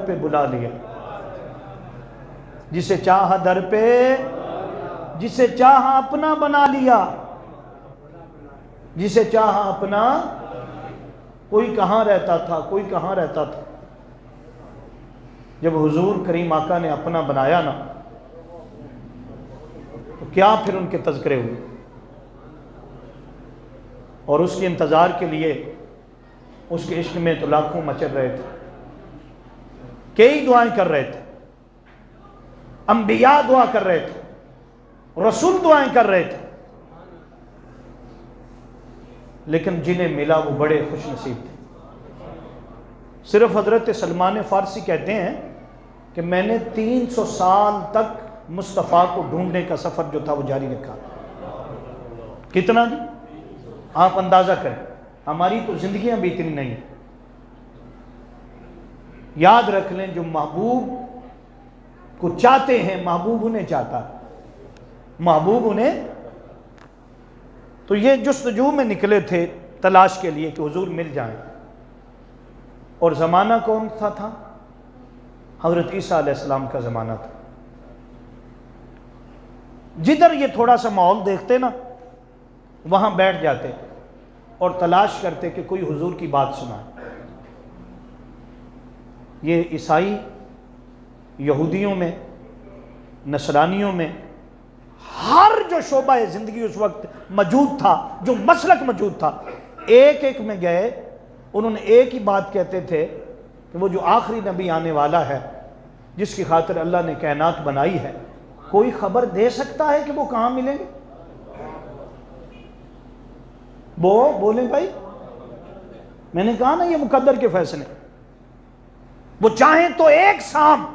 پہ بلا لیا، جسے چاہا در پہ، جسے چاہا اپنا بنا لیا، جسے چاہا اپنا۔ کوئی کہاں رہتا تھا، کوئی کہاں رہتا تھا، جب حضور کریم آقا نے اپنا بنایا نا تو کیا پھر ان کے تذکرے ہوئے، اور اس کے انتظار کے لیے اس کے عشق میں تو لاکھوں مچل رہے تھے، کئی دعائیں کر رہے تھے، انبیاء دعا کر رہے تھے، رسول دعائیں کر رہے تھے، لیکن جنہیں ملا وہ بڑے خوش نصیب تھے۔ صرف حضرت سلمان فارسی کہتے ہیں کہ میں نے 300 سال تک مصطفیٰ کو ڈھونڈنے کا سفر جو تھا وہ جاری رکھا۔ کتنا جی؟ آپ اندازہ کریں، ہماری تو زندگیاں بھی اتنی نہیں ہیں۔ یاد رکھ لیں، جو محبوب کو چاہتے ہیں محبوب انہیں چاہتا ہے، محبوب انہیں۔ تو یہ جستجو میں نکلے تھے تلاش کے لیے کہ حضور مل جائیں، اور زمانہ کون سا تھا؟ حضرت عیسیٰ علیہ السلام کا زمانہ تھا۔ جدھر یہ تھوڑا سا ماحول دیکھتے نا وہاں بیٹھ جاتے اور تلاش کرتے کہ کوئی حضور کی بات سنائے۔ یہ عیسائی یہودیوں میں، نصرانیوں میں، ہر جو شعبہ زندگی اس وقت موجود تھا، جو مسلک موجود تھا، ایک ایک میں گئے، انہوں نے ایک ہی بات کہتے تھے کہ وہ جو آخری نبی آنے والا ہے، جس کی خاطر اللہ نے کائنات بنائی ہے، کوئی خبر دے سکتا ہے کہ وہ کہاں ملیں گے؟ وہ بولیں بھائی، میں نے کہا نا یہ مقدر کے فیصلے، وہ چاہیں تو ایک سام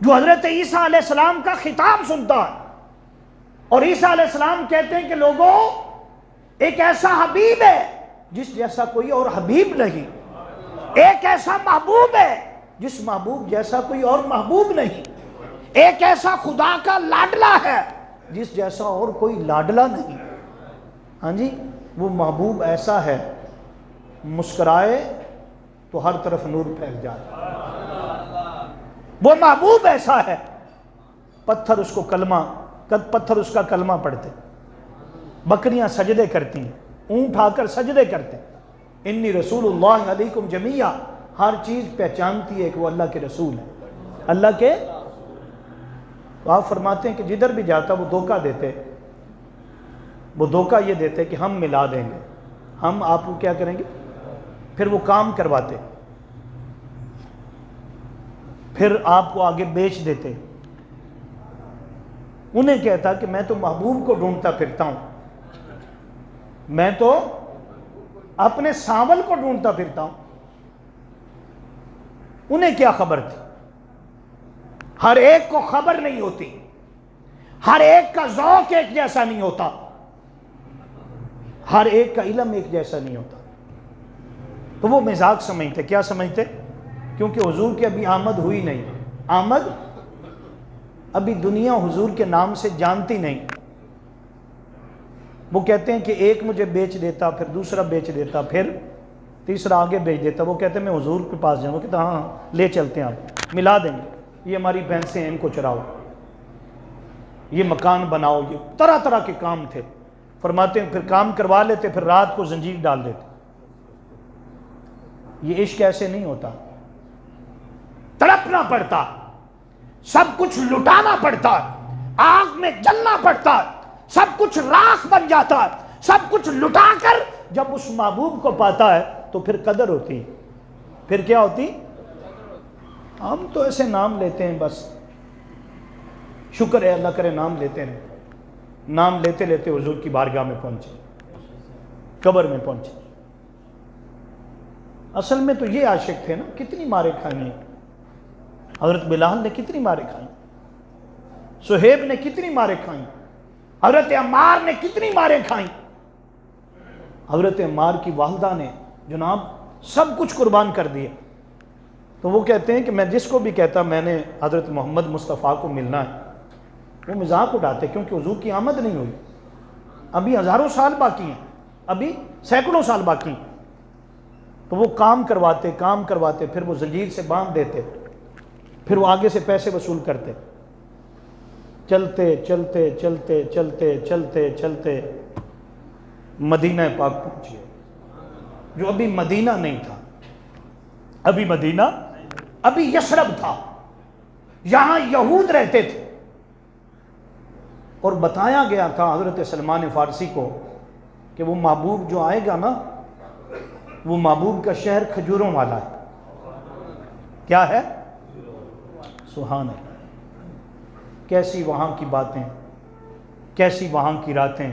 جو حضرت عیسیٰ علیہ السلام کا خطاب سنتا ہے، اور عیسیٰ علیہ السلام کہتے ہیں کہ لوگوں، ایک ایسا حبیب ہے جس جیسا کوئی اور حبیب نہیں، ایک ایسا محبوب ہے جس محبوب جیسا کوئی اور محبوب نہیں، ایک ایسا خدا کا لاڈلا ہے جس جیسا اور کوئی لاڈلا نہیں۔ ہاں جی، وہ محبوب ایسا ہے، مسکرائے تو ہر طرف نور پھیل جائے۔ وہ محبوب ایسا ہے، پتھر اس کا کلمہ پڑھتے، بکریاں سجدے کرتی ہیں، اونٹ آ کر سجدے کرتے، انی رسول اللہ علیکم جمیعا، ہر چیز پہچانتی ہے کہ وہ اللہ کے رسول ہے، اللہ کے۔ تو آپ فرماتے ہیں کہ جدھر بھی جاتا وہ دھوکہ دیتے، وہ دھوکہ یہ دیتے کہ ہم ملا دیں گے، ہم آپ کو کیا کریں گے، پھر وہ کام کرواتے، پھر آپ کو آگے بیچ دیتے۔ انہیں کہتا کہ میں تو محبوب کو ڈھونڈتا پھرتا ہوں، میں تو اپنے سانول کو ڈھونڈتا پھرتا ہوں۔ انہیں کیا خبر تھی؟ ہر ایک کو خبر نہیں ہوتی، ہر ایک کا ذوق ایک جیسا نہیں ہوتا، ہر ایک کا علم ایک جیسا نہیں ہوتا۔ تو وہ مزاج سمجھتے، کیا سمجھتے؟ کیونکہ حضور کی ابھی آمد ہوئی نہیں، آمد ابھی دنیا حضور کے نام سے جانتی نہیں۔ وہ کہتے ہیں کہ ایک مجھے بیچ دیتا، پھر دوسرا بیچ دیتا، پھر تیسرا آگے بیچ دیتا۔ وہ کہتے ہیں میں حضور کے پاس جاؤں، وہ کہتا ہاں لے چلتے ہیں، آپ ملا دیں گے، یہ ہماری بھینسیں ہیں، ان کو چراؤ، یہ مکان بناؤ، یہ طرح طرح کے کام تھے۔ فرماتے ہیں پھر کام کروا لیتے، پھر رات کو زنجیر ڈال دیتے۔ یہ عشق ایسے نہیں ہوتا، تڑپنا پڑتا، سب کچھ لٹانا پڑتا، آگ میں جلنا پڑتا، سب کچھ راکھ بن جاتا، سب کچھ لٹا کر جب اس محبوب کو پاتا ہے تو پھر قدر ہوتی ہے۔ پھر کیا ہوتی؟ ہم تو ایسے نام لیتے ہیں، بس شکر ہے، اللہ کرے نام لیتے ہیں، نام لیتے لیتے حضور کی بارگاہ میں پہنچے، قبر میں پہنچے۔ اصل میں تو یہ عاشق تھے نا، کتنی مارے کھائیں ہیں، حضرت بلال نے کتنی مارے کھائیں، سہیب نے کتنی مارے کھائیں، حضرت عمار نے کتنی مارے کھائیں، حضرت عمار کی والدہ نے جناب سب کچھ قربان کر دیا۔ تو وہ کہتے ہیں کہ میں جس کو بھی کہتا میں نے حضرت محمد مصطفیٰ کو ملنا ہے، وہ مذاق اڑاتے، کیونکہ حضور کی آمد نہیں ہوئی، ابھی ہزاروں سال باقی ہیں، ابھی سینکڑوں سال باقی ہیں۔ تو وہ کام کرواتے پھر وہ زنجیر سے باندھ دیتے، پھر وہ آگے سے پیسے وصول کرتے، چلتے چلتے چلتے چلتے چلتے چلتے مدینہ پاک پہنچ گئے، جو ابھی مدینہ نہیں تھا، ابھی مدینہ، ابھی یثرب تھا، یہاں یہود رہتے تھے۔ اور بتایا گیا تھا حضرت سلمان فارسی کو کہ وہ محبوب جو آئے گا نا، وہ محبوب کا شہر کھجوروں والا ہے۔ کیا ہے؟ سبحان اللہ۔ کیسی وہاں کی باتیں، کیسی وہاں کی راتیں،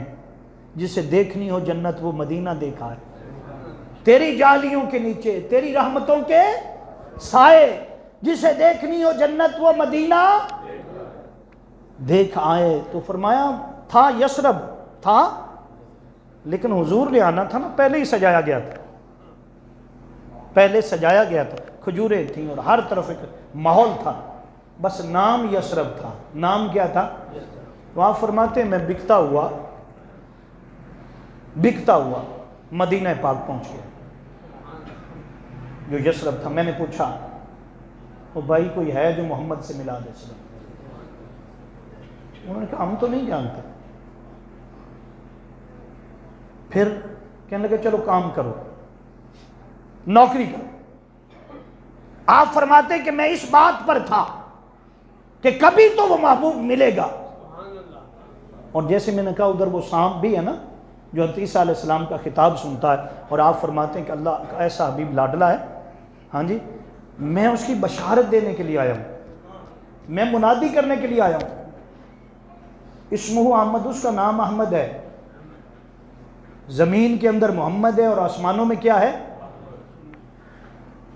جسے دیکھنی ہو جنت وہ مدینہ دیکھا ہے، تیری جالیوں کے نیچے تیری رحمتوں کے سائے، جسے دیکھنی ہو جنت وہ مدینہ دیکھ آئے۔ تو فرمایا تھا یثرب تھا، لیکن حضور لے آنا تھا نا، پہلے ہی سجایا گیا تھا، پہلے سجایا گیا تھا، کھجوریں تھیں اور ہر طرف ایک ماحول تھا، بس نام یثرب تھا۔ نام کیا تھا؟ تو آپ فرماتے ہیں میں بکتا ہوا مدینہ پاک پہنچ گیا جو یثرب تھا۔ میں نے پوچھا وہ بھائی کوئی ہے جو محمد سے ملا دے سلام؟ انہوں نے کہا ہم تو نہیں جانتے۔ پھر کہنے لگے چلو کام کرو، نوکری کرو۔ آپ فرماتے ہیں کہ میں اس بات پر تھا کہ کبھی تو وہ محبوب ملے گا۔ اور جیسے میں نے کہا ادھر وہ سانپ بھی ہے نا جو حضرت عیسیٰ علیہ السلام کا خطاب سنتا ہے، اور آپ فرماتے ہیں کہ اللہ کا ایسا حبیب لاڈلا ہے، ہاں جی، میں اس کی بشارت دینے کے لیے آیا ہوں، میں منادی کرنے کے لیے آیا ہوں۔ اسمہ احمد، اس کا نام احمد ہے، زمین کے اندر محمد ہے اور آسمانوں میں کیا ہے؟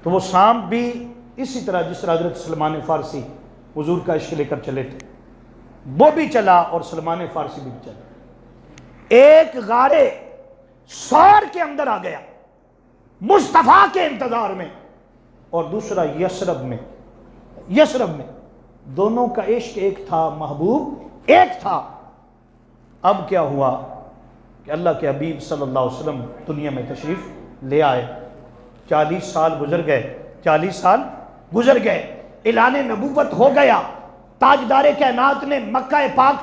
تو وہ سانپ بھی اسی طرح جس طرح حضرت سلمان فارسی حضور کا عشق لے کر چلے تھے، وہ بھی چلا اور سلمان فارسی بھی چلا۔ ایک غارے سور کے اندر آ گیا مصطفیٰ کے انتظار میں، اور دوسرا یثرب میں، دونوں کا عشق ایک تھا، محبوب ایک تھا۔ اب کیا ہوا کہ اللہ کے حبیب صلی اللہ علیہ وسلم دنیا میں تشریف لے آئے، 40 سال گزر گئے، اعلان نبوت ہو گیا، تاجدار کائنات نے مکہ پاک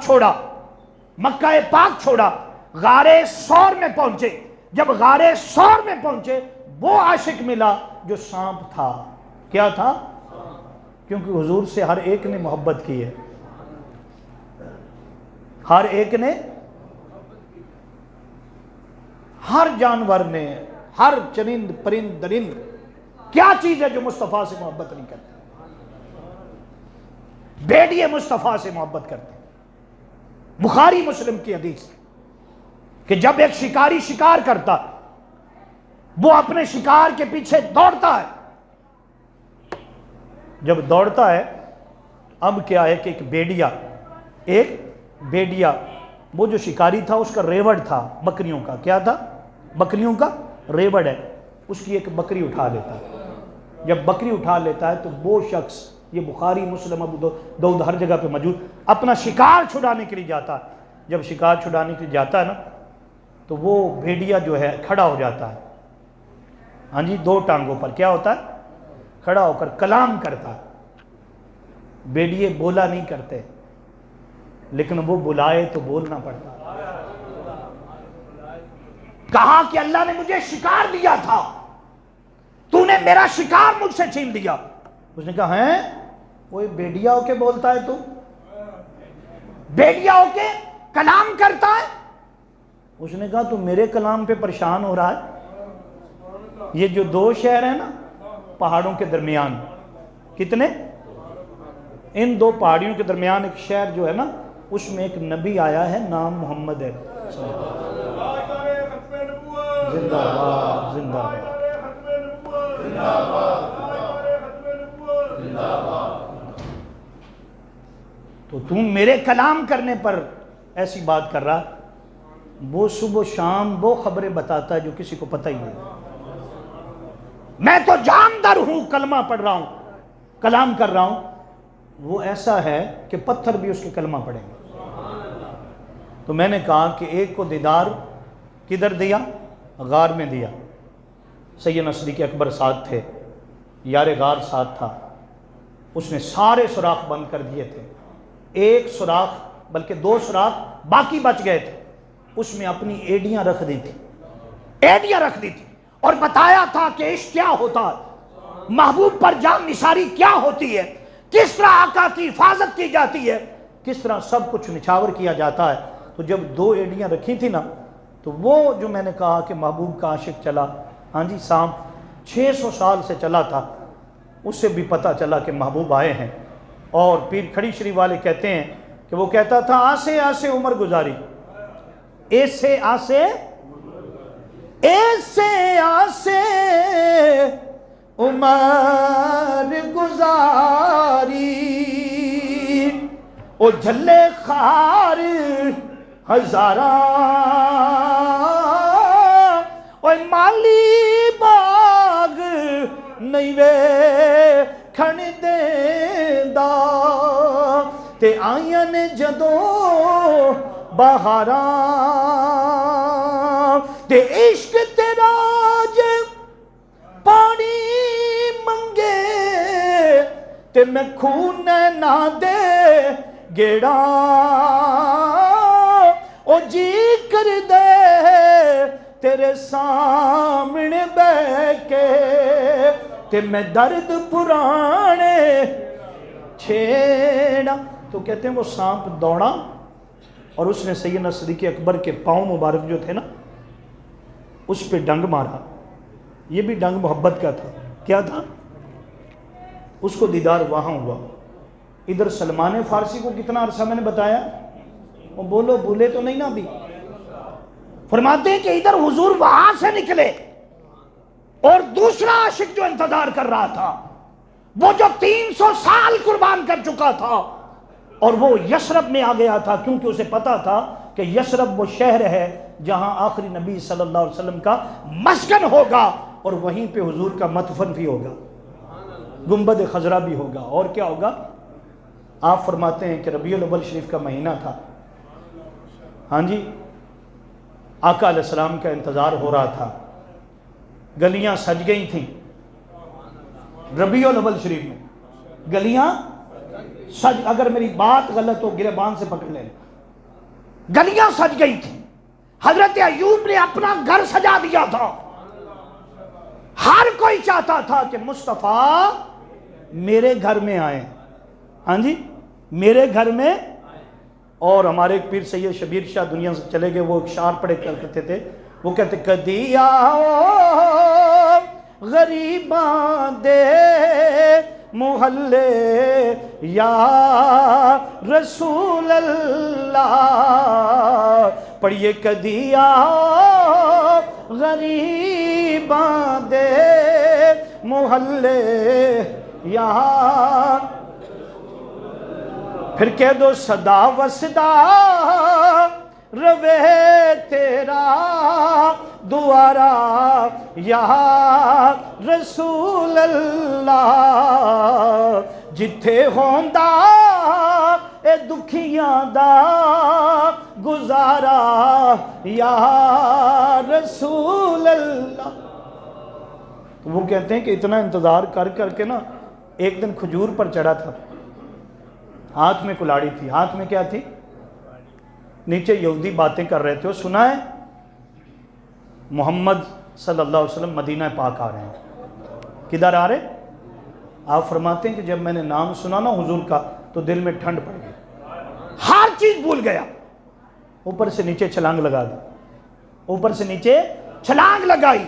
چھوڑا، غارے سور میں پہنچے۔ جب غارے سور میں پہنچے وہ عاشق ملا جو سانپ تھا۔ کیا تھا؟ کیونکہ حضور سے ہر ایک نے محبت کی ہے، ہر ایک نے، ہر جانور نے، ہر چرند پرند درند، کیا چیز ہے جو مصطفیٰ سے محبت نہیں کرتی؟ بھیڑیے مصطفیٰ سے محبت کرتے ہیں۔ بخاری مسلم کی حدیث کہ جب ایک شکاری شکار کرتا وہ اپنے شکار کے پیچھے دوڑتا ہے، جب دوڑتا ہے اب کیا ہے کہ ایک بیڑیا وہ جو شکاری تھا اس کا ریوڑ تھا بکریوں کا، کیا تھا؟ بکریوں کا ریوڑ ہے، اس کی ایک بکری اٹھا لیتا ہے۔ جب بکری اٹھا لیتا ہے تو وہ شخص، یہ بخاری مسلم ابو داؤد ہر جگہ پہ موجود، اپنا شکار چھڑانے کے لیے جاتا ہے۔ جب شکار چھڑانے کے لیے جاتا ہے نا تو وہ بھیڑیا جو ہے کھڑا ہو جاتا ہے، ہاں جی، 2 ٹانگوں پر، کیا ہوتا ہے؟ کھڑا ہو کر کلام کرتا ہے۔ بھیڑیے بولا نہیں کرتے، لیکن وہ بلائے تو بولنا پڑتا۔ کہا کہ اللہ نے مجھے شکار دیا تھا، تو نے میرا شکار مجھ سے چھین لیا۔ اس نے کہا ہیں وہ بیڑیا ہو کے بولتا ہے، تو بیڑیا ہو کے کلام کرتا ہے؟ اس نے کہا تو میرے کلام پہ پریشان ہو رہا ہے؟ یہ جو 2 شہر ہیں نا پہاڑوں کے درمیان، کتنے؟ ان 2 پہاڑیوں کے درمیان ایک شہر جو ہے نا، اس میں ایک نبی آیا ہے، نام محمد ہے۔ زندہ باد، زندہ باد، تو تم میرے کلام کرنے پر ایسی بات کر رہا؟ وہ صبح و شام وہ خبریں بتاتا ہے جو کسی کو پتہ ہی نہیں۔ میں تو جاندر ہوں، کلمہ پڑھ رہا ہوں، کلام کر رہا ہوں، وہ ایسا ہے کہ پتھر بھی اس کے کلمہ پڑھیں گے۔ تو میں نے کہا کہ ایک کو دیدار کدھر دیا؟ غار میں دیا، سیدنا صدیق اکبر ساتھ تھے، یار غار ساتھ تھا، اس نے سارے سوراخ بند کر دیے تھے، ایک سوراخ بلکہ 2 سوراخ باقی بچ گئے تھے، اس میں اپنی ایڈیاں رکھ دی تھی، ایڈیاں رکھ دی تھی، اور بتایا تھا کہ عشق کیا ہوتا ہے، محبوب پر جان نثاری کیا ہوتی ہے، کس طرح آقا کی حفاظت کی جاتی ہے، کس طرح سب کچھ نچھاور کیا جاتا ہے۔ تو جب 2 ایڈیاں رکھی تھی نا، تو وہ جو میں نے کہا کہ محبوب کا عاشق چلا، ہاں جی سانپ 600 سال سے چلا تھا، اس سے بھی پتہ چلا کہ محبوب آئے ہیں۔ اور پیر کھڑی شریف والے کہتے ہیں کہ وہ کہتا تھا آسے آسے عمر گزاری، ایسے آسے ایسے آسے عمر گزاری، او جھلے خار ہزاراں، او مالی باغ نہیں وے کھن دیندا، تے آئیاں نے جدوں بہاراں، تے عشق تیرا جے پانی منگے، تے میں خون نہ دے گیڑا، او جی کر دے تیرے سامنے بہ کے، تے میں درد پرانے چھیڑا۔ تو کہتے ہیں وہ سانپ دوڑا اور اس نے سیدنا صدیق اکبر کے پاؤں مبارک جو تھے نا، اس پہ ڈنگ مارا۔ یہ بھی ڈنگ محبت کا تھا۔ کیا تھا؟ اس کو دیدار وہاں ہوا۔ ادھر سلمان فارسی کو کتنا عرصہ میں نے بتایا، وہ بولو بھولے تو نہیں نا ابھی، فرماتے ہیں کہ ادھر حضور وہاں سے نکلے، اور دوسرا عاشق جو انتظار کر رہا تھا، وہ جو 300 سال قربان کر چکا تھا، اور وہ یثرب میں آ گیا تھا، کیونکہ اسے پتا تھا کہ یثرب وہ شہر ہے جہاں آخری نبی صلی اللہ علیہ وسلم کا مسکن ہوگا، اور وہیں پہ حضور کا مدفن بھی ہوگا، گنبد خضرا بھی ہوگا، اور کیا ہوگا؟ آپ فرماتے ہیں کہ ربیع الاول شریف کا مہینہ تھا، ہاں جی، آقا علیہ السلام کا انتظار ہو رہا تھا، گلیاں سج گئی تھیں، ربیع الاول شریف میں گلیاں سج، اگر میری بات غلط ہو گریبان سے پکڑ لیں، گلیاں سج گئی تھیں۔ حضرت ایوب نے اپنا گھر سجا دیا تھا، ہر کوئی چاہتا تھا کہ مصطفیٰ میرے گھر میں آئیں، ہاں جی میرے گھر میں۔ اور ہمارے ایک پیر سید شبیر شاہ دنیا سے چلے گئے، وہ ایک شعر پڑھے کرتے تھے، وہ کہتے کدی آؤ غریباں دے محلے یا رسول اللہ، پڑھیے کدی آؤ غریباں دے محلے یا، پھر کہہ دو صدا وسدا روے تیرا دوارا یا رسول اللہ، جتھے ہوندا اے دکھیاں دا گزارا یا رسول اللہ۔ تو وہ کہتے ہیں کہ اتنا انتظار کر کر کے نا، ایک دن کھجور پر چڑھا تھا، ہاتھ میں کلاڑی تھی، ہاتھ میں کیا تھی؟ نیچے یہودی باتیں کر رہے تھے، وہ سنا ہے محمد صلی اللہ علیہ وسلم مدینہ پاک آ رہے ہیں۔ کدھر آ رہے؟ آپ فرماتے ہیں کہ جب میں نے نام سنا نا حضور کا، تو دل میں ٹھنڈ پڑ گئی، ہر چیز بھول گیا، اوپر سے نیچے چھلانگ لگا دی، اوپر سے نیچے چھلانگ لگائی،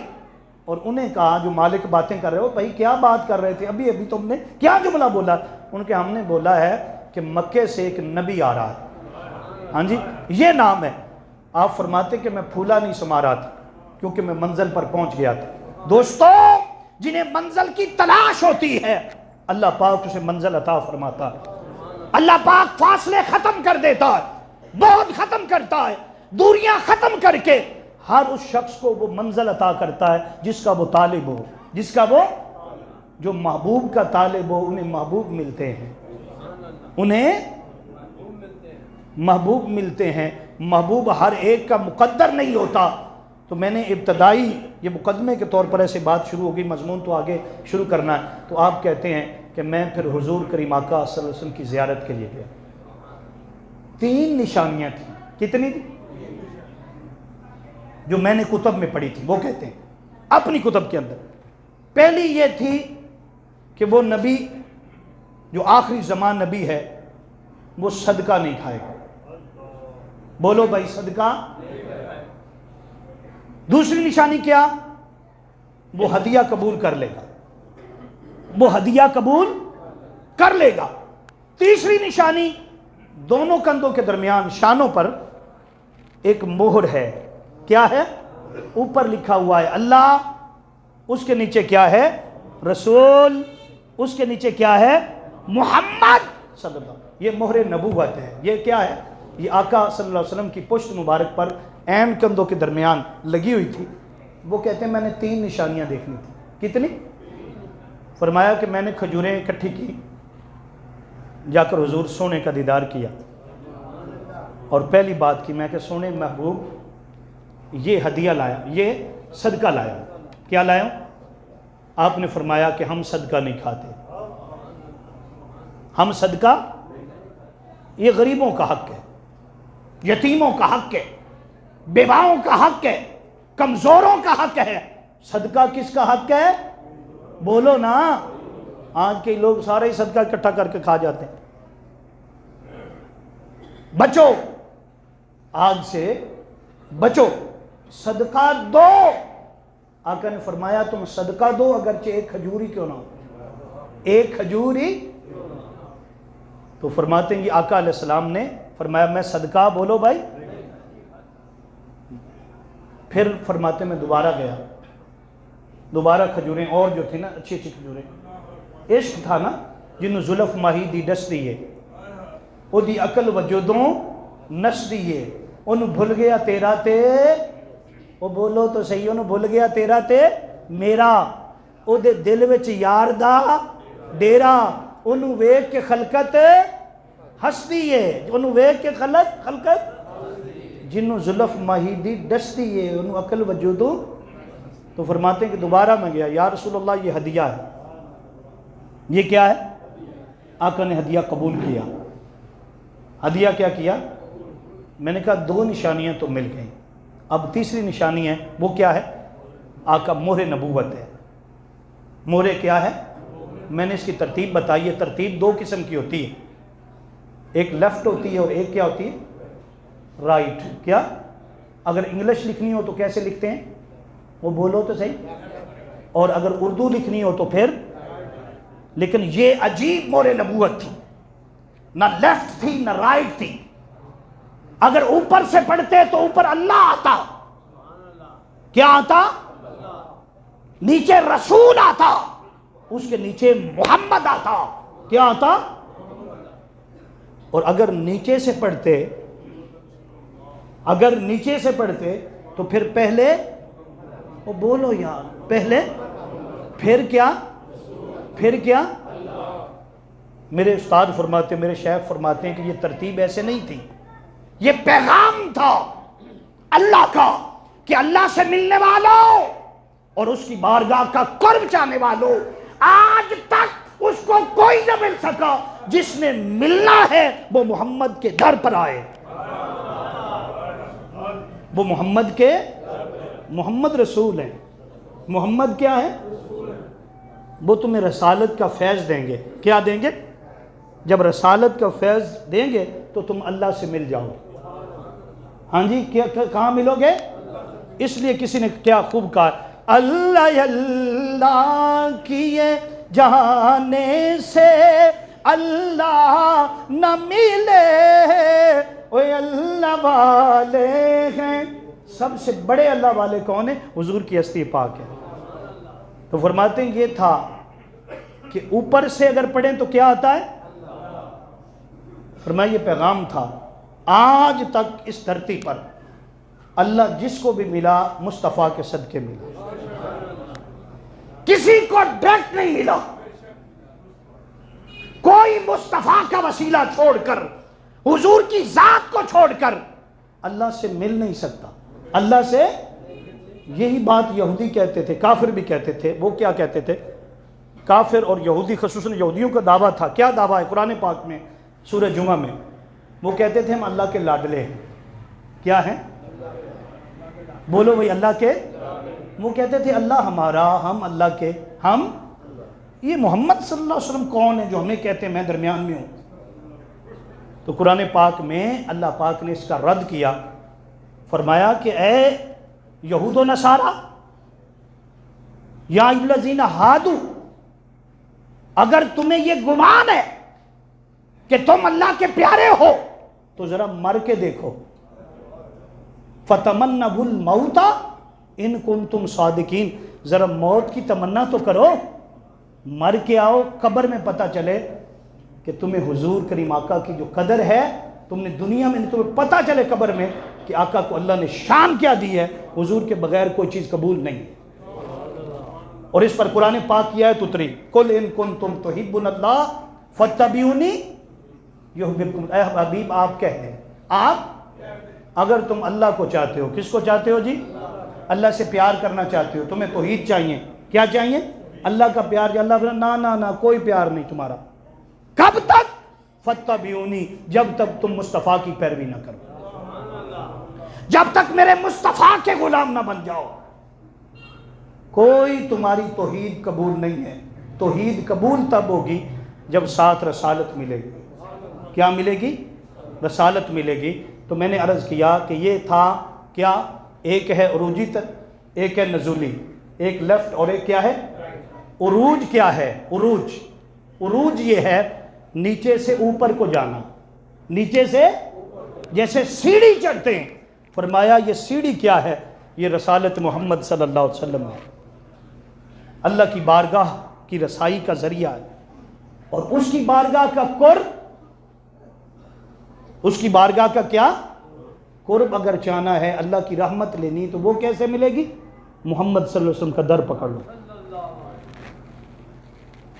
اور انہیں کہا جو مالک باتیں کر رہے ہو، بھائی کیا بات کر رہے تھے ابھی ابھی تم نے کیا جملہ بولا؟ ان کے ہم نے بولا ہے کہ مکے سے ایک نبی آ رہا ہے، ہاں جی یہ نام ہے۔ آپ فرماتے کہ میں پھولا نہیں سما رہا تھا، کیونکہ میں منزل پر پہنچ گیا تھا۔ دوستو، جنہیں منزل کی تلاش ہوتی ہے، اللہ پاک اسے منزل عطا فرماتا ہے، اللہ پاک فاصلے ختم کر دیتا ہے، بہت ختم کرتا ہے، دوریاں ختم کر کے ہر اس شخص کو وہ منزل عطا کرتا ہے جس کا وہ طالب ہو، جس کا وہ جو محبوب کا طالب ہو، انہیں محبوب ملتے ہیں، انہیں محبوب ملتے ہیں۔ محبوب ہر ایک کا مقدر نہیں ہوتا، تو میں نے ابتدائی یہ مقدمے کے طور پر ایسے بات شروع ہوگی، مضمون تو آگے شروع کرنا ہے. تو آپ کہتے ہیں کہ میں پھر حضور کریم آقا صلی اللہ علیہ وسلم کی زیارت کے لیے گیا. 3 نشانیاں تھیں. کتنی تھی؟ جو میں نے کتب میں پڑھی تھی، وہ کہتے ہیں اپنی کتب کے اندر. پہلی یہ تھی کہ وہ نبی جو آخری زمان نبی ہے وہ صدقہ نہیں کھائے گا. بولو بھائی، صدقہ. دوسری نشانی کیا؟ وہ ہدیہ قبول کر لے گا. وہ ہدیہ قبول کر لے گا. تیسری نشانی، دونوں کندھوں کے درمیان شانوں پر ایک مہر ہے. کیا ہے؟ اوپر لکھا ہوا ہے اللہ، اس کے نیچے کیا ہے؟ رسول، اس کے نیچے کیا ہے؟ محمد صلی اللہ علیہ وسلم. یہ مہر نبوت ہے. یہ کیا ہے؟ یہ آقا صلی اللہ علیہ وسلم کی پشت مبارک پر عین کندھوں کے درمیان لگی ہوئی تھی. وہ کہتے ہیں میں نے 3 نشانیاں دیکھنی تھی. کتنی؟ فرمایا کہ میں نے کھجوریں اکٹھی کی، جا کر حضور سونے کا دیدار کیا، اور پہلی بات کی میں کہ سونے محبوب یہ ہدیہ لایا، یہ صدقہ لایا. کیا لایا؟ آپ نے فرمایا کہ ہم صدقہ نہیں کھاتے. ہم صدقہ، یہ غریبوں کا حق ہے، یتیموں کا حق ہے، بیواؤں کا حق ہے، کمزوروں کا حق ہے. صدقہ کس کا حق ہے؟ بولو نا. آج کے لوگ سارے ہی صدقہ اکٹھا کر کے کھا جاتے ہیں. بچو، آج سے بچو، صدقہ دو. آقا نے فرمایا تم صدقہ دو اگرچہ ایک کھجوری کیوں نہ ہو، ایک کھجوری. تو فرماتے ہیں کہ آقا علیہ السلام نے فرمایا میں صدقہ، بولو بھائی. پھر فرماتے میں دوبارہ گیا، دوبارہ کھجوریں اور جو تھی نا اچھی اچھی کھجوریں. عشق تھا نا، جنہوں زلف ماہی دی ڈس دیئے، او دی عقل وجودوں نس دیئے، انہوں بھول گیا تیرا تے، او بولو تو صحیح، انہوں بھول گیا تیرا تے میرا، او دے دل وچ یار دا ڈیرا، انہوں ویک کے خلقت ہس دیئے، انہوں ویک کے خلقت، جنہوں زلف ماہی دی ڈس دیئے، انہوں عقل وجودوں. تو فرماتے ہیں کہ دوبارہ میں گیا، یا رسول اللہ یہ ہدیہ ہے. یہ کیا ہے؟ آقا نے ہدیہ قبول کیا. ہدیہ کیا کیا؟ میں نے کہا 2 نشانیاں تو مل گئیں. اب تیسری نشانی ہے، وہ کیا ہے؟ آقا مہر نبوت ہے. مہر کیا ہے؟ میں نے اس کی ترتیب بتائی ہے. ترتیب 2 قسم کی ہوتی ہے، ایک لیفٹ ہوتی ہے اور ایک کیا ہوتی ہے؟ رائٹ. کیا؟ اگر انگلش لکھنی ہو تو کیسے لکھتے ہیں؟ وہ بولو تو صحیح. اور اگر اردو لکھنی ہو تو پھر، لیکن یہ عجیب مہر نبوت تھی، نہ لیفٹ تھی نہ رائٹ تھی. اگر اوپر سے پڑھتے تو اوپر اللہ آتا. کیا آتا؟ نیچے رسول آتا، اس کے نیچے محمد آتا. کیا آتا؟ اور اگر نیچے سے پڑھتے، اگر نیچے سے پڑھتے تو پھر پہلے، وہ بولو یار، پہلے، پھر کیا؟ پھر کیا؟ میرے استاد فرماتے، میرے شیخ فرماتے ہیں کہ یہ ترتیب ایسے نہیں تھی، یہ پیغام تھا اللہ کا کہ اللہ سے ملنے والوں اور اس کی بارگاہ کا قرب چاہنے والوں، آج تک اس کو کوئی نہ مل سکا. جس نے ملنا ہے وہ محمد کے در پر آئے. وہ محمد کے، محمد رسول ہیں. محمد کیا ہے؟ وہ تمہیں رسالت کا فیض دیں گے. کیا دیں گے؟ جب رسالت کا فیض دیں گے تو تم اللہ سے مل جاؤ گے. ہاں جی، کہاں ملو گے؟ اس لیے کسی نے کیا خوب کہا، اللہ اللہ کیے جانے سے اللہ نہ ملے، اوے اللہ والے ہیں. سب سے بڑے اللہ والے کون ہیں؟ حضور کی ہستی پاک ہے. تو فرماتے ہیں یہ تھا کہ اوپر سے اگر پڑھیں تو کیا آتا ہے؟ فرمایا یہ پیغام تھا. آج تک اس دھرتی پر اللہ جس کو بھی ملا مصطفیٰ کے صدقے ملا، کسی کو ڈائریکٹ نہیں ملا. کوئی مصطفیٰ کا وسیلہ چھوڑ کر، حضور کی ذات کو چھوڑ کر اللہ سے مل نہیں سکتا. اللہ سے یہی بات یہودی کہتے تھے، کافر بھی کہتے تھے. وہ کیا کہتے تھے؟ کافر اور یہودی، خصوصاً یہودیوں کا دعویٰ تھا. کیا دعویٰ ہے قرآن پاک میں سورہ جمعہ میں؟ وہ کہتے تھے ہم اللہ کے لاڈلے ہیں. کیا ہیں؟ بولو بھئی، اللہ کے. وہ کہتے تھے اللہ ہمارا، ہم اللہ کے. ہم یہ محمد صلی اللہ علیہ وسلم کون ہے جو ہمیں کہتے ہیں میں درمیان میں ہوں؟ تو قرآن پاک میں اللہ پاک نے اس کا رد کیا، فرمایا کہ اے یہود و نصارا، یا الذین ہادو، اگر تمہیں یہ گمان ہے کہ تم اللہ کے پیارے ہو تو ذرا مر کے دیکھو. فَتَمَنَّوُا الْمَوْتَ إِن كُنتُمْ صَادِقِينَ، ذرا موت کی تمنا تو کرو، مر کے آؤ، قبر میں پتہ چلے کہ تمہیں حضور کریم آقا کی جو قدر ہے، تم نے دنیا میں تمہیں پتہ چلے قبر میں کہ آقا کو اللہ نے شان کیا دی ہے. حضور کے بغیر کوئی چیز قبول نہیں. اور اس پر قرآن پاک کی آیت اتری، قُلْ إِن كُنتُمْ تُحِبُّونَ اللَّهَ فَاتَّبِعُونِي يُحْبِبْكُمْ. اے حبیب آپ کہہ دیں، آپ اگر تم اللہ کو چاہتے ہو، کس کو چاہتے ہو جی؟ اللہ سے پیار کرنا چاہتے ہو، تمہیں توحید چاہیے. کیا چاہیے؟ اللہ کا پیار. اللہ فرماتا نا نا نا، کوئی پیار نہیں تمہارا. کب تک؟ فَاتَّبِعُونِی، جب تک تم مصطفیٰ کی پیروی نہ کرو، جب تک میرے مصطفیٰ کے غلام نہ بن جاؤ. کوئی تمہاری توحید قبول نہیں ہے. توحید قبول تب ہوگی جب ساتھ رسالت ملے گی. کیا ملے گی؟ رسالت ملے گی. تو میں نے عرض کیا کہ یہ تھا کیا؟ ایک ہے عروجی ایک ہے نزولی، ایک لیفٹ اور ایک کیا ہے؟ عروج. کیا ہے عروج؟ عروج یہ ہے نیچے سے اوپر کو جانا، نیچے سے جیسے سیڑھی چڑھتے ہیں. فرمایا یہ سیڑھی کیا ہے؟ یہ رسالت محمد صلی اللہ علیہ وسلم ہے، اللہ کی بارگاہ کی رسائی کا ذریعہ ہے. اور اس کی بارگاہ کا قرب، اس کی بارگاہ کا کیا قرب اگر چاہنا ہے، اللہ کی رحمت لینی، تو وہ کیسے ملے گی؟ محمد صلی اللہ علیہ وسلم کا در پکڑ لو،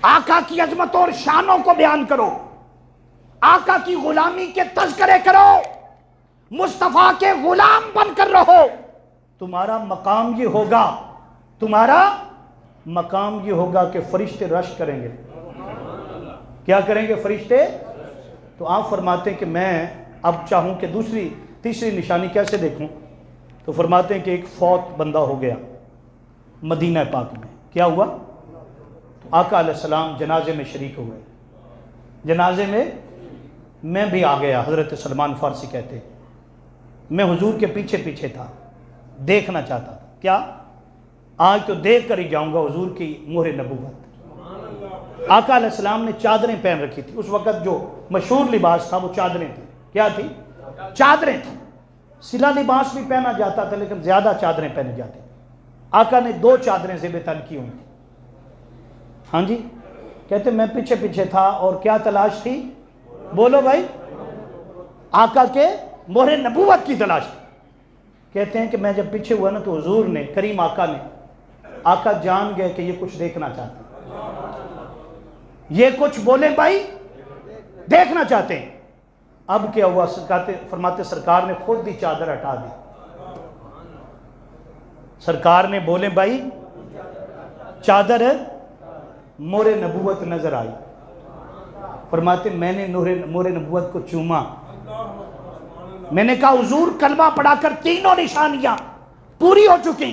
آقا کی عظمت اور شانوں کو بیان کرو، آقا کی غلامی کے تذکرے کرو، مصطفیٰ کے غلام بن کر رہو. تمہارا مقام یہ ہوگا، تمہارا مقام یہ ہوگا کہ فرشتے رش کریں گے. کیا کریں گے فرشتے؟ تو آپ فرماتے ہیں کہ میں اب چاہوں کہ تیسری نشانی کیسے دیکھوں؟ تو فرماتے ہیں کہ ایک فوت بندہ ہو گیا مدینہ پاک میں. کیا ہوا؟ تو آقا علیہ السلام جنازے میں شریک ہوئے. جنازے میں میں بھی آ گیا. حضرت سلمان فارسی کہتے ہیں میں حضور کے پیچھے پیچھے تھا، دیکھنا چاہتا تھا. کیا؟ آج تو دیکھ کر ہی جاؤں گا حضور کی مہر نبوت. آقا علیہ السلام نے چادریں پہن رکھی تھی. اس وقت جو مشہور لباس تھا وہ چادریں تھیں. کیا تھی؟ چادریں تھیں. سلا لباس بھی پہنا جاتا تھا لیکن زیادہ چادریں پہنے جاتے. آقا نے 2 چادریں زیب تن کی ہوئی. ہاں جی، کہتے میں پیچھے پیچھے تھا اور کیا تلاش تھی؟ بولو بھائی، آقا کے مہر نبوت کی تلاش تھی. کہتے ہیں کہ میں جب پیچھے ہوا نا تو حضور نے، کریم آقا جان گئے کہ یہ کچھ دیکھنا چاہتے ہیں، یہ کچھ بولے بھائی دیکھنا چاہتے ہیں. اب کیا ہوا؟ فرماتے سرکار نے خود ہی چادر ہٹا دی. سرکار نے بولے بھائی چادر مہر نبوت نظر آئی. فرماتے میں نے مہر نبوت کو چوما. میں نے کہا حضور کلمہ پڑھا کر 3 نشانیاں پوری ہو چکی،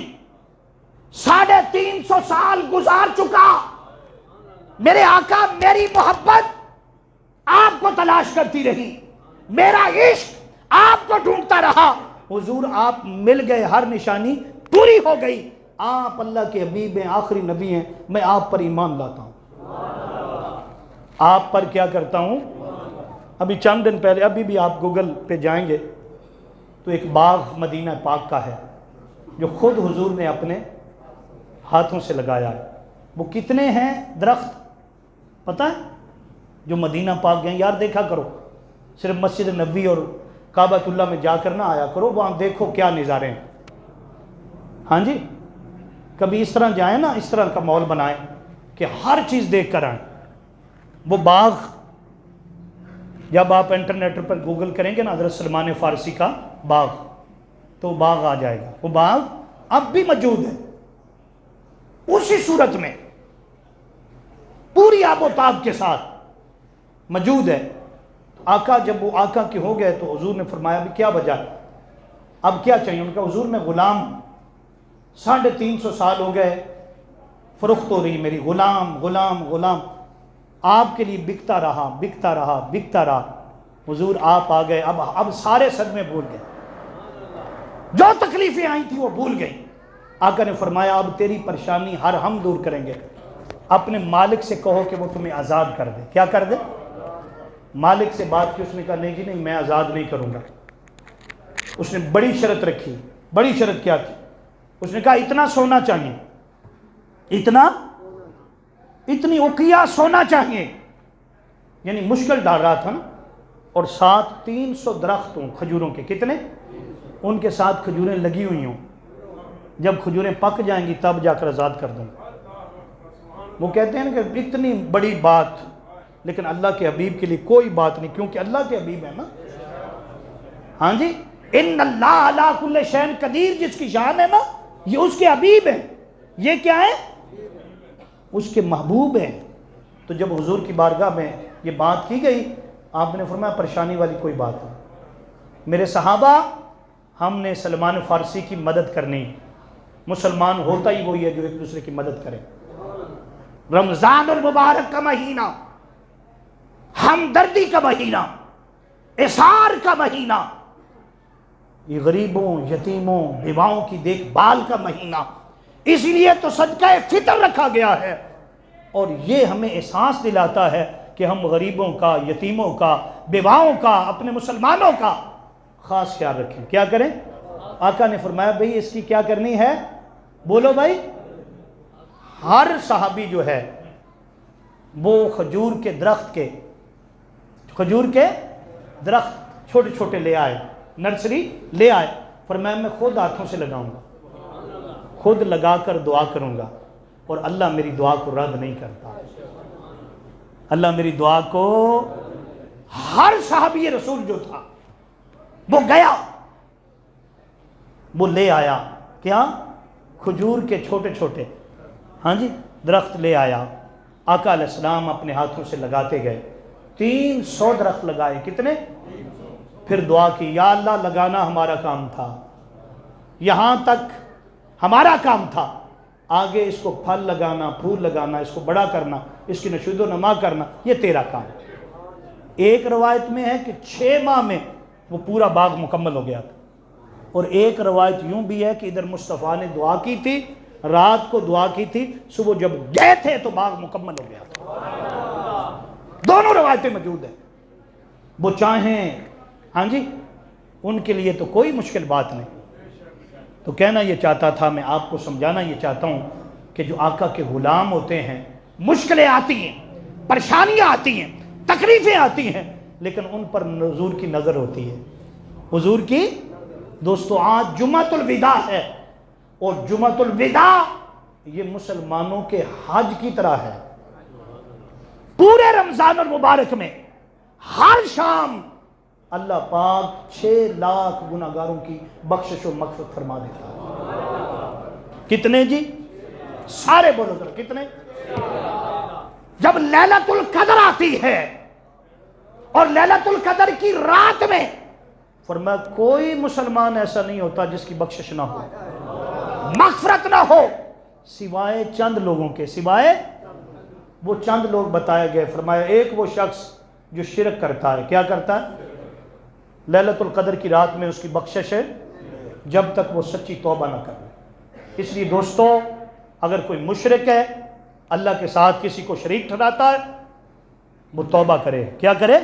350 سال گزار چکا. میرے آقا میری محبت آپ کو تلاش کرتی رہی، میرا عشق آپ کو ڈھونڈتا رہا. حضور آپ مل گئے، ہر نشانی پوری ہو گئی. آپ اللہ کے حبیب ہیں، آخری نبی ہیں. میں آپ پر ایمان لاتا ہوں، آپ پر کیا کرتا ہوں. ابھی چند دن پہلے، ابھی بھی آپ گوگل پہ جائیں گے تو ایک باغ مدینہ پاک کا ہے جو خود حضور نے اپنے ہاتھوں سے لگایا ہے. وہ کتنے ہیں درخت پتہ ہے جو مدینہ پاک گئے؟ یار دیکھا کرو، صرف مسجد نبوی اور کعبۃ اللہ میں جا کر نہ آیا کرو، وہاں دیکھو کیا نظارے ہیں. ہاں جی، کبھی اس طرح جائیں نا، اس طرح کا ماحول بنائیں کہ ہر چیز دیکھ کر آئیں. وہ باغ جب آپ انٹرنیٹ پر گوگل کریں گے نا حضرت سلمان فارسی کا باغ، تو باغ آ جائے گا. وہ باغ اب بھی موجود ہے، اسی صورت میں پوری آب و تاب کے ساتھ موجود ہے۔ آقا جب وہ آقا کے ہو گئے تو حضور نے فرمایا بھی کیا وجہ، اب کیا چاہیے؟ ان کا حضور میں غلام 350 سال ہو گئے، فروخت ہو رہی میری، غلام غلام غلام، آپ کے لیے بکتا رہا بکتا رہا بکتا رہا۔ حضور آپ آ گئے، اب سارے صدمے بھول گئے، جو تکلیفیں آئی تھی وہ بھول گئی۔ آقا نے فرمایا اب تیری پریشانی ہر ہم دور کریں گے، اپنے مالک سے کہو کہ وہ تمہیں آزاد کر دے۔ کیا کر دے؟ مالک سے بات کی، اس نے کہا نہیں جی نہیں، میں آزاد نہیں کروں گا۔ اس نے بڑی شرط رکھی۔ بڑی شرط کیا تھی؟ اس نے کہا اتنا سونا چاہیے، اتنی اوقیہ سونا چاہیے، یعنی مشکل ڈال رہا تھا نا، اور ساتھ 300 درخت ہوں کھجوروں کے، کتنے؟ ان کے ساتھ کھجوریں لگی ہوئی ہوں، جب کھجوریں پک جائیں گی تب جا کر آزاد کر دوں گا۔ وہ کہتے ہیں کہ اتنی بڑی بات، لیکن اللہ کے حبیب کے لیے کوئی بات نہیں، کیونکہ اللہ کے حبیب ہے نا۔ ہاں جی، ان اللہ علی کل شیء قدیر، جس کی شان ہے نا، یہ اس کے حبیب ہیں۔ یہ کیا ہے؟ اس کے محبوب ہیں۔ تو جب حضور کی بارگاہ میں یہ بات کی گئی، آپ نے فرمایا پریشانی والی کوئی بات نہیں، میرے صحابہ ہم نے سلمان فارسی کی مدد کرنی، مسلمان ہوتا ہی وہی ہے جو ایک دوسرے کی مدد کرے۔ رمضان المبارک کا مہینہ، ہمدردی کا مہینہ، اثار کا مہینہ، یہ غریبوں یتیموں بیواؤں کی دیکھ بھال کا مہینہ، اس لیے تو صدقہ فطر رکھا گیا ہے، اور یہ ہمیں احساس دلاتا ہے کہ ہم غریبوں کا، یتیموں کا، بیواؤں کا، اپنے مسلمانوں کا خاص خیال رکھیں۔ کیا کریں؟ آقا نے فرمایا بھئی اس کی کیا کرنی ہے؟ بولو بھائی۔ ہر صحابی جو ہے وہ کھجور کے درخت چھوٹے چھوٹے لے آئے، نرسری لے آئے، فرمایا میں خود ہاتھوں سے لگاؤں گا، خود لگا کر دعا کروں گا، اور اللہ میری دعا کو رد نہیں کرتا۔ اللہ میری دعا کو، ہر صحابی رسول جو تھا وہ گیا، وہ لے آیا، کیا؟ کھجور کے چھوٹے چھوٹے، ہاں جی، درخت لے آیا۔ آقا علیہ السلام اپنے ہاتھوں سے لگاتے گئے، 300 درخت لگائے، کتنے؟ پھر دعا کی، یا اللہ لگانا ہمارا کام تھا، یہاں تک ہمارا کام تھا، آگے اس کو پھل لگانا، پھول لگانا، اس کو بڑا کرنا، اس کی نشود و نما کرنا، یہ تیرا کام۔ ایک روایت میں ہے کہ 6 ماہ میں وہ پورا باغ مکمل ہو گیا تھا، اور ایک روایت یوں بھی ہے کہ ادھر مصطفیٰ نے دعا کی تھی، رات کو دعا کی تھی، صبح جب گئے تھے تو باغ مکمل ہو گیا تھا۔ دونوں روایتیں موجود ہیں، وہ چاہیں، ہاں جی، ان کے لیے تو کوئی مشکل بات نہیں۔ تو کہنا یہ چاہتا تھا، میں آپ کو سمجھانا یہ چاہتا ہوں کہ جو آقا کے غلام ہوتے ہیں، مشکلیں آتی ہیں، پریشانیاں آتی ہیں، تکلیفیں آتی ہیں، لیکن ان پر حضور کی نظر ہوتی ہے، حضور کی۔ دوستو آج جمعۃ الوداع ہے، اور جمعۃ الوداع یہ مسلمانوں کے حج کی طرح ہے۔ پورے رمضان المبارک میں ہر شام اللہ پاک 6 لاکھ گناہگاروں کی بخشش و مغفرت فرما دیتا ہے۔ کتنے جی؟ سارے بولو ذرا، کتنے؟ جب لیلۃ القدر آتی ہے، اور لیلۃ القدر کی رات میں فرمایا کوئی مسلمان ایسا نہیں ہوتا جس کی بخشش نہ ہو، مغفرت نہ ہو، سوائے چند لوگوں کے۔ سوائے وہ چند لوگ بتائے گئے، فرمایا ایک وہ شخص جو شرک کرتا ہے۔ کیا کرتا ہے؟ لیلۃ القدر کی رات میں اس کی بخشش ہے جب تک وہ سچی توبہ نہ کرے۔ اس لیے دوستو، اگر کوئی مشرک ہے، اللہ کے ساتھ کسی کو شریک ٹھہراتا ہے، وہ توبہ کرے۔ کیا کرے؟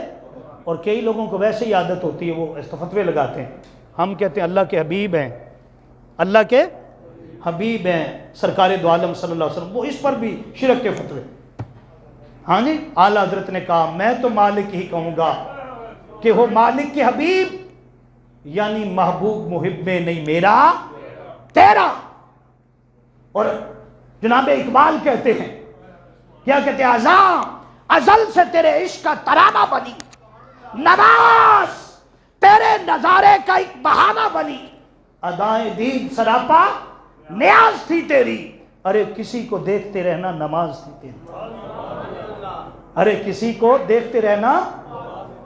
اور کئی لوگوں کو ویسے ہی عادت ہوتی ہے، وہ فتوے لگاتے ہیں، ہم کہتے ہیں اللہ کے حبیب ہیں، اللہ کے حبیب ہیں سرکار دو عالم صلی اللہ علیہ وسلم، وہ اس پر بھی شرک کے فتوے۔ ہاں جی، اعلیٰ حضرت نے کہا میں تو مالک ہی کہوں گا کہ وہ مالک کے حبیب، یعنی محبوب محب میں نہیں میرا تیرا۔ اور جناب اقبال کہتے ہیں، کیا کہتے ہیں؟ ازل سے تیرے عشق کا ترانہ بنی، نواز تیرے نظارے کا ایک بہانہ بنی، ادائیں دید سراپا نیاز تھی تیری، ارے کسی کو دیکھتے رہنا نماز تھی تیری، ارے کسی کو دیکھتے رہنا۔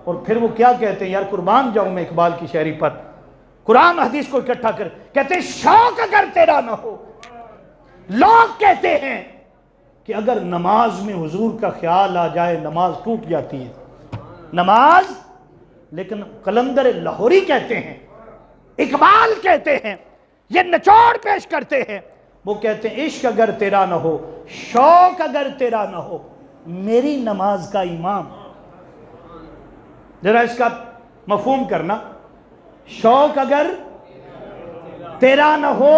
اور پھر وہ کیا کہتے ہیں، یار قربان جاؤں میں اقبال کی شاعری پر، قرآن حدیث کو اکٹھا کر کہتے ہیں شوق اگر تیرا نہ ہو، لوگ کہتے ہیں کہ اگر نماز میں حضور کا خیال آ جائے نماز ٹوٹ جاتی ہے نماز، لیکن قلندر لاہوری کہتے ہیں، اقبال کہتے ہیں، یہ نچوڑ پیش کرتے ہیں، وہ کہتے ہیں عشق اگر تیرا نہ ہو، شوق اگر تیرا نہ ہو، میری نماز کا امام۔ ذرا اس کا مفہوم کرنا، شوق اگر تیرا نہ ہو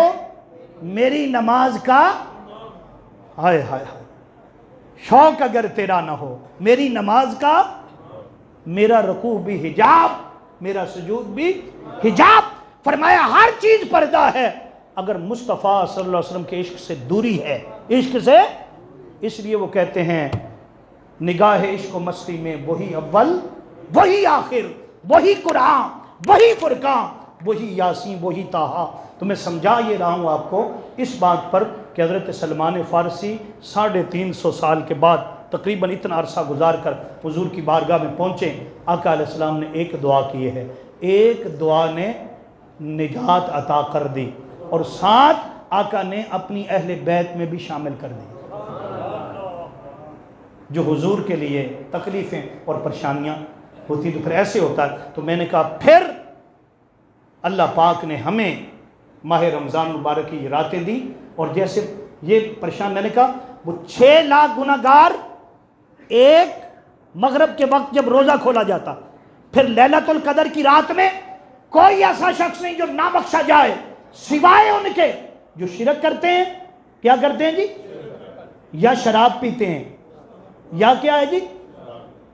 میری نماز کا، ہائے ہائے ہائے، شوق اگر تیرا نہ ہو میری نماز کا، میرا رکوع بھی حجاب، میرا سجود بھی حجاب۔ فرمایا ہر چیز پردہ ہے اگر مصطفیٰ صلی اللہ علیہ وسلم کے عشق سے دوری ہے، عشق سے۔ اس لیے وہ کہتے ہیں نگاہ عشق و مستی میں وہی اول وہی آخر، وہی قرآن وہی فرقان، وہی یاسین وہی طٰہٰ۔ تو میں سمجھا یہ رہا ہوں آپ کو اس بات پر کہ حضرت سلمان فارسی 350 سال کے بعد تقریباً اتنا عرصہ گزار کر حضور کی بارگاہ میں پہنچے، آقا علیہ السلام نے ایک دعا کی ہے، ایک دعا نے نجات عطا کر دی، اور ساتھ آقا نے اپنی اہل بیت میں بھی شامل کر دی جو حضور کے لیے تکلیفیں اور پریشانیاں ہوتی تو پھر ایسے ہوتا ہے۔ تو میں نے کہا پھر اللہ پاک نے ہمیں ماہ رمضان مبارک کی راتیں دی، اور جیسے یہ پریشان، میں نے کہا وہ 6 لاکھ گناہ گار ایک مغرب کے وقت جب روزہ کھولا جاتا، پھر لیلۃ القدر کی رات میں کوئی ایسا شخص نہیں جو نہ بخشا جائے سوائے ان کے جو شرک کرتے ہیں۔ کیا کرتے ہیں جی؟ یا شراب پیتے ہیں، یا کیا ہے جی؟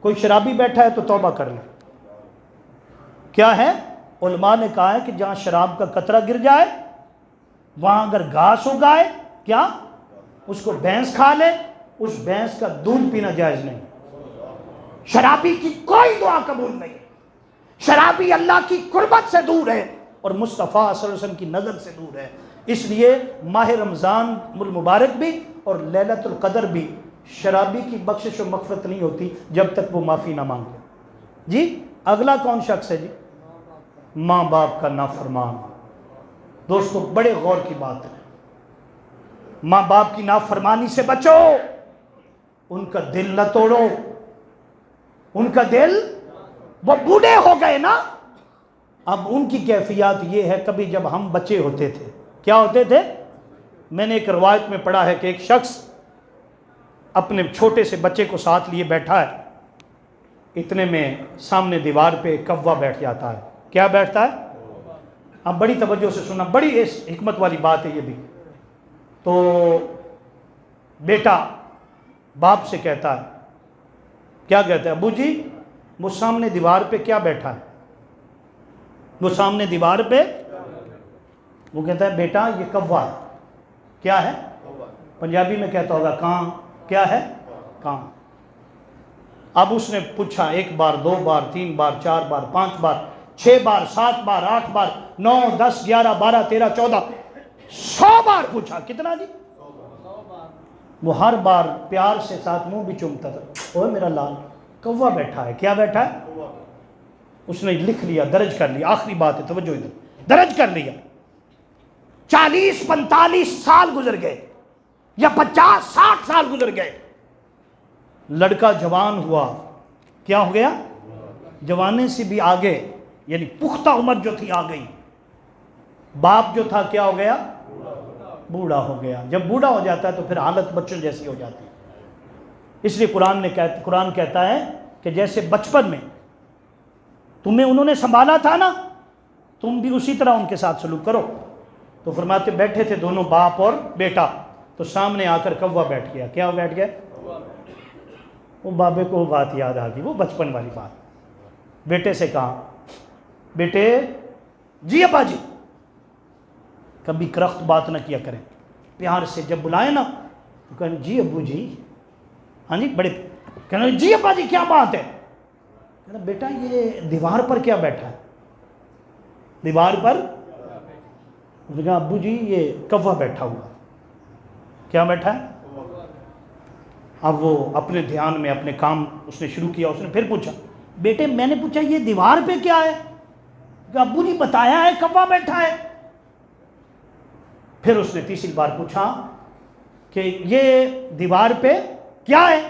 کوئی شرابی بیٹھا ہے تو توبہ کر لے۔ کیا ہے؟ علماء نے کہا ہے کہ جہاں شراب کا قطرہ گر جائے وہاں اگر گھاس اگائے، کیا اس کو بھینس کھا لے، اس بھینس کا دودھ پینا جائز نہیں۔ شرابی کی کوئی دعا قبول نہیں، شرابی اللہ کی قربت سے دور ہے اور مصطفیٰ صلی اللہ علیہ وسلم کی نظر سے دور ہے۔ اس لیے ماہ رمضان المبارک بھی اور لیلۃ القدر بھی شرابی کی بخشش و مغفرت نہیں ہوتی جب تک وہ معافی نہ مانگے۔ جی اگلا کون شخص ہے جی؟ ماں باپ کا نافرمان۔ دوستو بڑے غور کی بات ہے، ماں باپ کی نافرمانی سے بچو، ان کا دل نہ توڑو، ان کا دل، وہ بوڑھے ہو گئے نا، اب ان کی کیفیات یہ ہے، کبھی جب ہم بچے ہوتے تھے کیا ہوتے تھے؟ میں نے ایک روایت میں پڑھا ہے کہ ایک شخص اپنے چھوٹے سے بچے کو ساتھ لیے بیٹھا ہے، اتنے میں سامنے دیوار پہ کوا بیٹھ جاتا ہے۔ کیا بیٹھتا ہے؟ اب بڑی توجہ سے سننا، بڑی حکمت والی بات ہے یہ بھی۔ تو بیٹا باپ سے کہتا ہے، کیا کہتا ہے؟ ابو جی وہ سامنے دیوار پہ کیا بیٹھا ہے؟ وہ سامنے دیوار پہ، وہ کہتا ہے بیٹا یہ کوا ہے۔ کیا ہے؟ پنجابی میں کہتا ہوگا کاں۔ کیا ہے؟ کاں۔ اب اس نے پوچھا 1 بار 2 بار 3 بار 4 بار 5 بار 6 بار 7 بار 8 بار 9 10 11 12 13 14 100 بار پوچھا۔ کتنا جی؟ وہ ہر بار پیار سے ساتھ منہ بھی چومتا تھا، اوہ میرا لال کوا بیٹھا ہے۔ کیا بیٹھا ہے؟ اس نے لکھ لیا، درج کر لیا۔ آخری بات ہے، توجہ ادھر، درج کر لیا۔ 40-45 سال گزر گئے یا 50-60 سال گزر گئے، لڑکا جوان ہوا۔ کیا ہو گیا؟ جوانے سے بھی آگے، یعنی پختہ عمر جو تھی آ گئی۔ باپ جو تھا کیا ہو گیا؟ بوڑھا ہو گیا۔ جب بوڑھا ہو جاتا ہے تو پھر حالت بچوں جیسی ہو جاتی ہے۔ اس لیے قرآن کہتا ہے کہ جیسے بچپن میں تمہیں انہوں نے سنبھالا تھا نا، تم بھی اسی طرح ان کے ساتھ سلوک کرو۔ تو فرماتے بیٹھے تھے دونوں باپ اور بیٹا، تو سامنے آ کر کوا بیٹھ گیا۔ کیا بیٹھ گیا؟ وہ بابے کو وہ بات یاد آ گئی، وہ بچپن والی بات۔ بیٹے سے کہا، بیٹے جی ابا جی، کبھی کرخت بات نہ کیا کریں، پیار سے جب بلائیں نا تو کہنا جی ابو جی، ہاں جی، بڑے کہنا جی ابا جی کیا بات ہے؟ کہنا بیٹا یہ دیوار پر کیا بیٹھا ہے؟ دیوار پر اس نے کہا ابو جی یہ کوا بیٹھا ہوا. کیا بیٹھا ہے؟ اب وہ اپنے دھیان میں اپنے کام اس نے شروع کیا. اس نے پھر پوچھا بیٹے میں نے پوچھا یہ دیوار پہ کیا ہے؟ کہ ابو جی بتایا ہے کوا بیٹھا ہے. پھر اس نے تیسری بار پوچھا کہ یہ دیوار پہ کیا ہے؟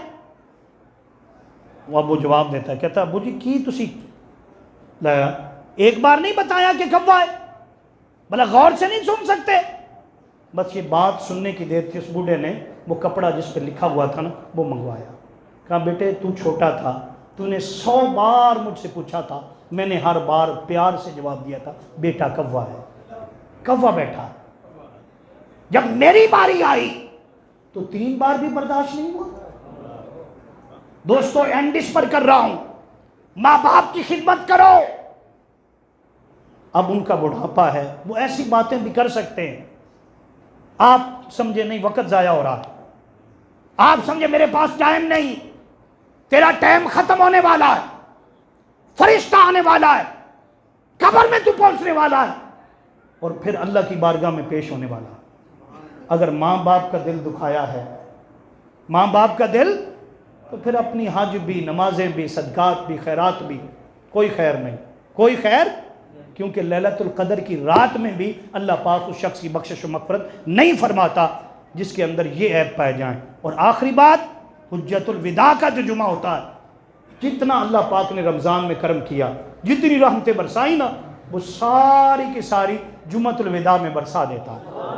وہ ابو جواب دیتا ہے, کہتا ابو جی کی تسی لایا ایک بار نہیں بتایا کہ کوا ہے؟ بھلا غور سے نہیں سن سکتے؟ بس یہ بات سننے کی دیر تھی. اس بوڑھے نے وہ کپڑا جس پہ لکھا ہوا تھا نا وہ منگوایا. کہا بیٹے تو چھوٹا تھا, تو نے 100 بار مجھ سے پوچھا تھا, میں نے ہر بار پیار سے جواب دیا تھا بیٹا کوا ہے, کوا بیٹھا. جب میری باری آئی تو 3 بار بھی برداشت نہیں ہوا. دوستو اینڈس پر کر رہا ہوں, ماں باپ کی خدمت کرو. اب ان کا بڑھاپا ہے, وہ ایسی باتیں بھی کر سکتے ہیں. آپ سمجھے نہیں وقت ضائع ہو رہا ہے, آپ سمجھے میرے پاس ٹائم نہیں, تیرا ٹائم ختم ہونے والا ہے, فرشتہ آنے والا ہے, قبر میں تو پہنچنے والا ہے, اور پھر اللہ کی بارگاہ میں پیش ہونے والا ہے. اگر ماں باپ کا دل دکھایا ہے, ماں باپ کا دل, تو پھر اپنی حج بھی, نمازیں بھی, صدقات بھی, خیرات بھی, کوئی خیر نہیں, کوئی خیر. کیونکہ لیلۃ القدر کی رات میں بھی اللہ پاک اس شخص کی بخشش و مغفرت نہیں فرماتا جس کے اندر یہ عیب پائے جائیں. اور آخری بات, حجت الوداع کا جو جمعہ ہوتا ہے, جتنا اللہ پاک نے رمضان میں کرم کیا, جتنی رحمتیں برسائی نا, وہ ساری کی ساری جمعۃ الوداع میں برسا دیتا ہے.